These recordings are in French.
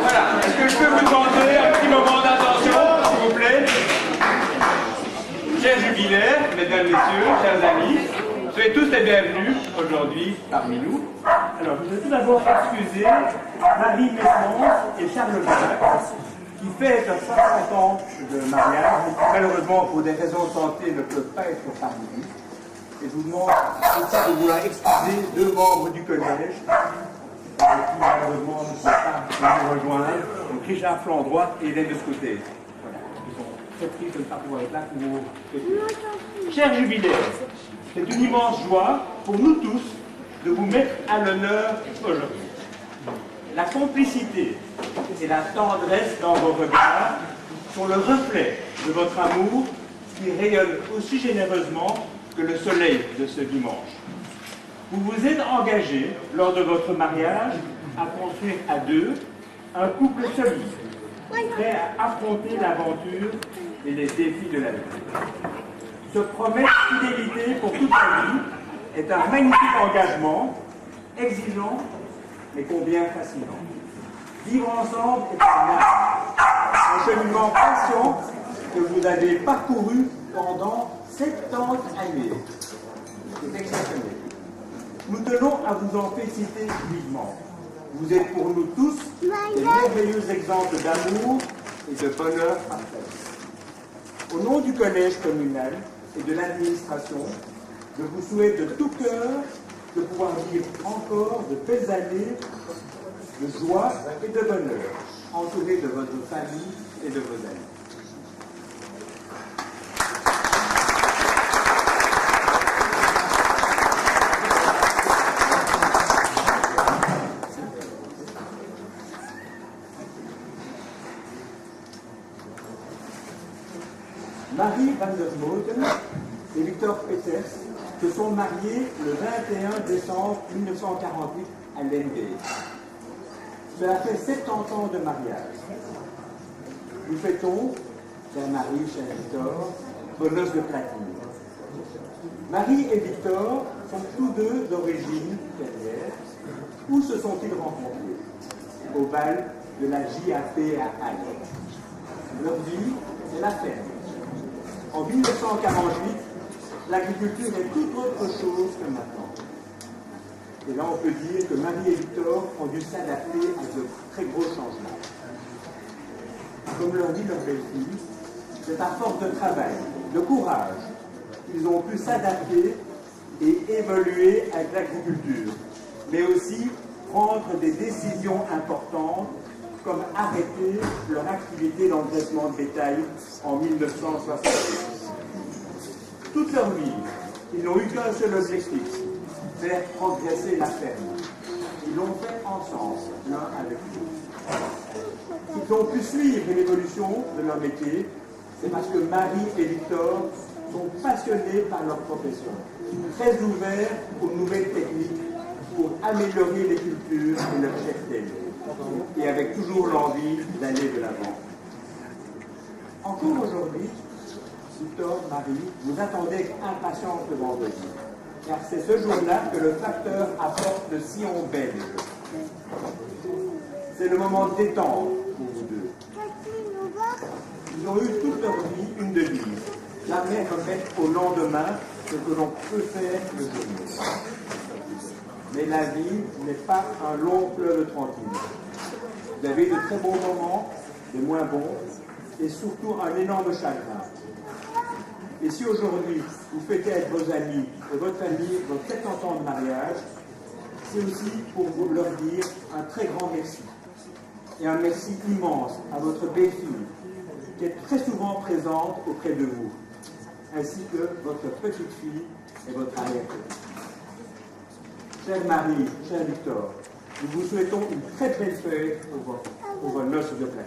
Voilà, est-ce que je peux vous demander un petit moment d'attention, s'il vous plaît? Chers jubilaires, mesdames, messieurs, chers amis, soyez tous les bienvenus aujourd'hui parmi nous. Alors, je voudrais tout d'abord excuser Marie Messence et Charles Bach, qui fêtent leurs 60 ans de mariage, mais qui malheureusement, pour des raisons de santé, ne peuvent pas être parmi nous. Et je vous demande aussi de vouloir excuser deux membres du collège, qui malheureusement ne peuvent pas nous rejoindre, donc Richard Flandroit et Hélène de Scotté. Voilà, ils sont très tristes de ne pas pouvoir être là pour vous fêter. Chers jubilaires, c'est une immense joie pour nous tous de vous mettre à l'honneur aujourd'hui. La complicité et la tendresse dans vos regards sont le reflet de votre amour qui rayonne aussi généreusement que le soleil de ce dimanche. Vous vous êtes engagé lors de votre mariage à construire à deux un couple solide, prêt à affronter l'aventure et les défis de la vie. Ce promesse fidélité pour toute la vie est un magnifique engagement, exigeant, mais combien fascinant. Vivre ensemble est un cheminement patient que vous avez parcouru pendant 70 années. C'est exceptionnel. Nous tenons à vous en féliciter vivement. Vous êtes pour nous tous des merveilleux exemples d'amour et de bonheur parfait. Au nom du collège communal et de l'administration, je vous souhaite de tout cœur de pouvoir vivre encore de belles années de joie et de bonheur, entourés de votre famille et de vos amis. Marie van der Moten et Victor Peters se sont mariés le 21 décembre 1948 à Lengate. Cela fait 70 ans de mariage. Nous fêtons, chère Marie, cher Victor, vos noces de platine. Marie et Victor sont tous deux d'origine terrière. Où se sont-ils rencontrés? Au bal de la JAP à Halle. Leur vie, c'est la ferme. En 1948, l'agriculture est toute autre chose que maintenant. Et là, on peut dire que Marie et Victor ont dû s'adapter à de très gros changements. Comme leur dit leur belle-fille, c'est à force de travail, de courage, qu'ils ont pu s'adapter et évoluer avec l'agriculture, mais aussi prendre des décisions importantes, comme arrêter leur activité d'engraissement de bétail en 1968. Toute leur vie, ils n'ont eu qu'un seul objectif, faire progresser la ferme. Ils l'ont fait ensemble, l'un avec l'autre. Ils ont pu suivre l'évolution de leur métier, c'est parce que Marie et Victor sont passionnés par leur profession, très ouverts aux nouvelles techniques pour améliorer les cultures et leur cheptel, et avec toujours l'envie d'aller de l'avant. Encore aujourd'hui, Victor, Marie, vous attendez avec impatience le vendredi, car c'est ce jour-là que le facteur apporte le sillon belge. C'est le moment de détente pour vous deux. Ils ont eu toute jamais remettre au lendemain ce que l'on peut faire le jour. Mais la vie n'est pas un long fleuve tranquille. Vous avez de très bons moments, de moins bons, et surtout un énorme chagrin. Et si aujourd'hui, vous fêtez avec vos amis et votre famille votre 70 ans de mariage, c'est aussi pour vous leur dire un très grand merci. Et un merci immense à votre belle-fille, qui est très souvent présente auprès de vous, ainsi que votre petite-fille et votre arrière-petite. Chère Marie, cher Victor, nous vous souhaitons une très belle fête pour vos noces de plaine.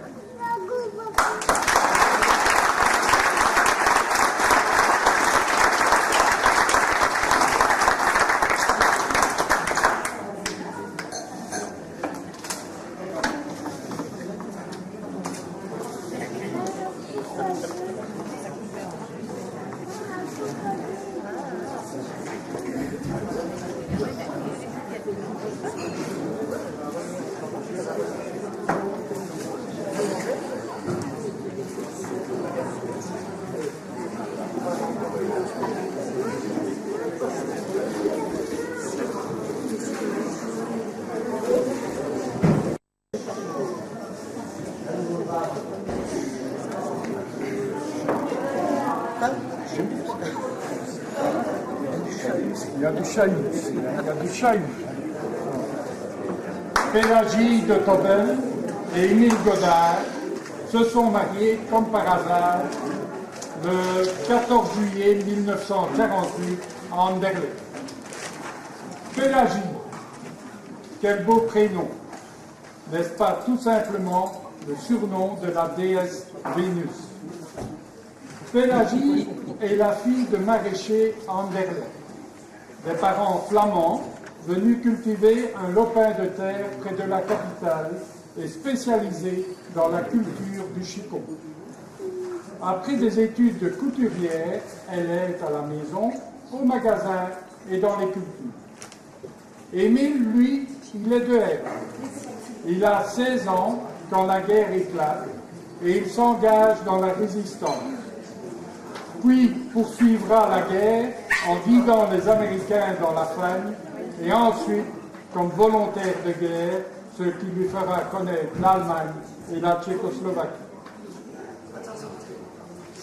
Il y a du chahut. Pélagie de Tobel et Émile Godard se sont mariés, comme par hasard, le 14 juillet 1948 à Anderlecht. Pélagie, quel beau prénom, n'est-ce pas tout simplement le surnom de la déesse Vénus? Pélagie est la fille de maraîchers à Anderlecht, des parents flamands venus cultiver un lopin de terre près de la capitale et spécialisés dans la culture du chicon. Après des études de couturière, elle est à la maison, au magasin et dans les cultures. Émile, lui, il est de Èvres. Il a 16 ans quand la guerre éclate et il s'engage dans la résistance. Puis poursuivra la guerre en guidant les Américains dans la fagne et ensuite comme volontaire de guerre, ce qui lui fera connaître l'Allemagne et la Tchécoslovaquie.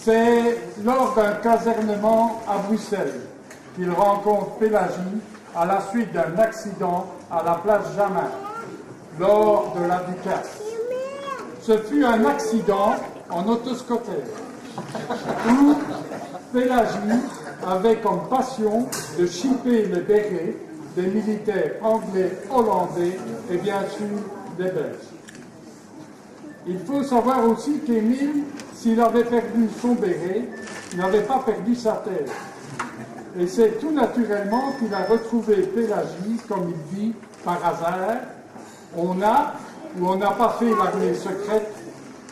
C'est lors d'un casernement à Bruxelles qu'il rencontre Pélagie à la suite d'un accident à la place Jamin, lors de la Ducasse. Ce fut un accident en autoscooter, où Pélagie avait comme passion de chipper les bérets des militaires anglais, hollandais et bien sûr des Belges. Il faut savoir aussi qu'Émile, s'il avait perdu son béret, n'avait pas perdu sa terre. Et c'est tout naturellement qu'il a retrouvé Pélagie, comme il dit, par hasard. On a ou on n'a pas fait l'armée secrète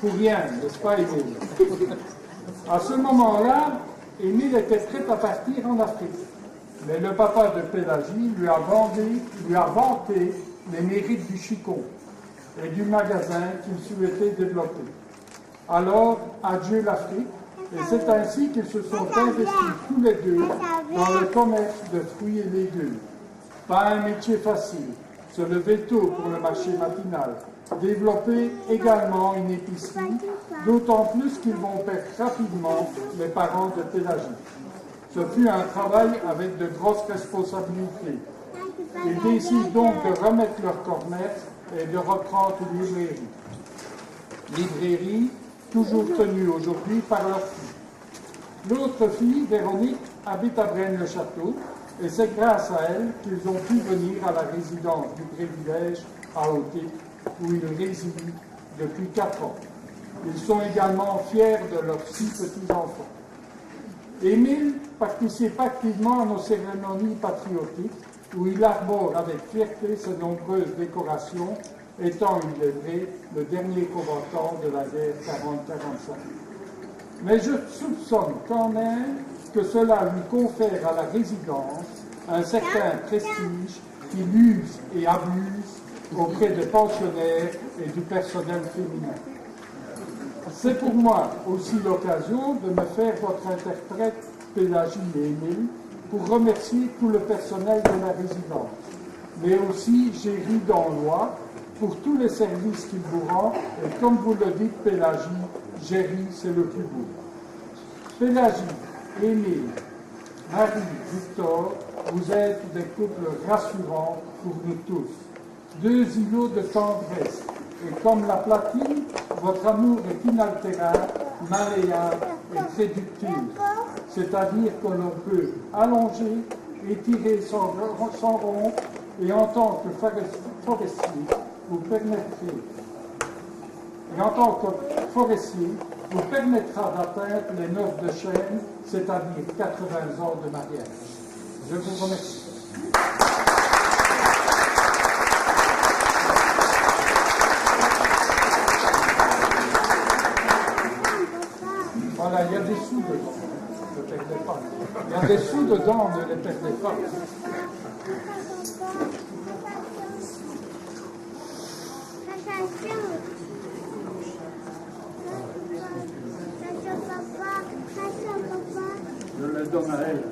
pour rien, n'est-ce pas, Émile? À ce moment-là, Émile était prêt à partir en Afrique. Mais le papa de Pélagie lui a vanté les mérites du chicon et du magasin qu'il souhaitait développer. Alors, adieu l'Afrique, et c'est ainsi qu'ils se sont investis tous les deux dans le commerce de fruits et légumes. Pas un métier facile, se lever tôt pour le marché matinal, développer également une épicerie, d'autant plus qu'ils vont perdre rapidement les parents de Pélagie. Ce fut un travail avec de grosses responsabilités. Ils décident donc de remettre leur commerce et de reprendre une librairie. Librairie toujours tenue aujourd'hui par leur fille. L'autre fille, Véronique, habite à Braine-le-Château et c'est grâce à elle qu'ils ont pu venir à la résidence du privilège à Auté, où ils résident depuis 4 ans. Ils sont également fiers de leurs 6 petits-enfants. Émile participe activement à nos cérémonies patriotiques, où il arbore avec fierté ses nombreuses décorations, étant, il est vrai, le dernier combattant de la guerre 40-45. Mais je soupçonne quand même que cela lui confère à la résidence un certain prestige qu'il use et abuse auprès des pensionnaires et du personnel féminin. C'est pour moi aussi l'occasion de me faire votre interprète Pélagie et Émile, pour remercier tout le personnel de la résidence, mais aussi Géry d'Anlois pour tous les services qu'il vous rend, et comme vous le dites, Pélagie, Géry, c'est le plus beau. Pélagie, Émile, Marie, Victor, vous êtes des couples rassurants pour nous tous. Deux îlots de tendresse, et comme la platine, votre amour est inaltérable, malléable et séductif. C'est-à-dire que l'on peut allonger, étirer sans rond, et en tant que forestier, vous permettra d'atteindre les noces de chêne, c'est-à-dire 80 ans de mariage. Je vous remercie. Voilà, il y a des sous dedans, ne perdez pas. Il y a des sous dedans, ne les perdez pas. Je le donne à elle.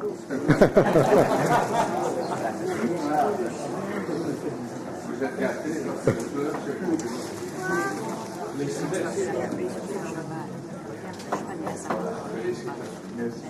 Vous êtes gâtés, Merci.